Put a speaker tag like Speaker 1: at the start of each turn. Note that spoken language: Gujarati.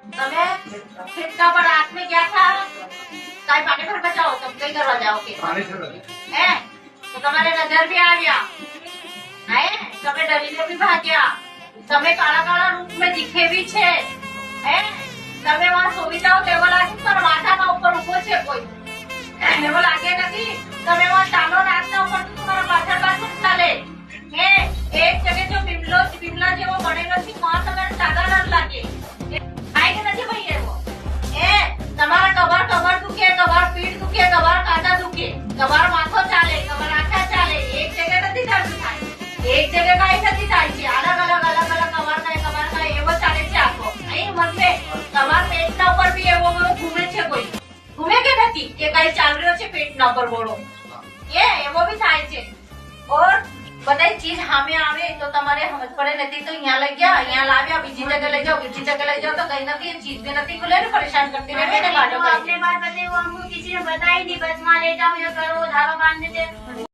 Speaker 1: તમે खिड़का पर रात में क्या था काय पानी भर बचाओ तुम कहीं करवा जाओगे હે તો તમારે નજર भी આવ્યા હે તમે ડરીને भी ભાગ્યા તમે કાળા કાળા રૂપ में दिखे भी છે હે તમે વહાં સોઈ જાઓ તો એવું લાગે તમારા માથાના ઉપર ઊભો છે કોઈ એવું લાગે નથી તમે વહાં ચાલો રાતના ઉપર તો તમારા પાછળ પાછળ ચાલે હે એક જગ્યાએ જો બિમલા જેવો બનેલો છે વહાં તમારે સાદા ડર લાગે આય કે નથી ભાઈ એવો એ તમારા કબર દુખે કબર પીઠ દુખે કબર કાંટા દુખે કબર માથો ચાલે કબર આંખા ચાલે એક જગ્યાએ નથી ચાલતું થાય એક જગ્યાએ કાંઈ નથી થાય છે અલગ કબર થાય એવો ચાલે છે આખો અહીં મતલે તમારા પેટના ઉપર બી એવો ઘૂમે છે કોઈ ઘૂમે કે નથી કે કાંઈ ચાલ રહ્યો છે પેટના ઉપર બોલો એ એવો બી થાય છે ઓર બધાય ચીજ સામે આવે તો તમારે સમજ પડે નથી તો અહીંયા લઈ ગયા અહીંયા લાવ્યા બીજી જગ્યાએ લઈ જાઓ બીજી જગ્યાએ લઈ જાઓ तो कहीं ना कहीं चीज भी नहीं खुले परेशान करती रहते हैं।
Speaker 2: आपने बात बताई वो हमको किसी ने बताई नहीं, बस वहाँ ले जाओ ये करो धावा बांध देते।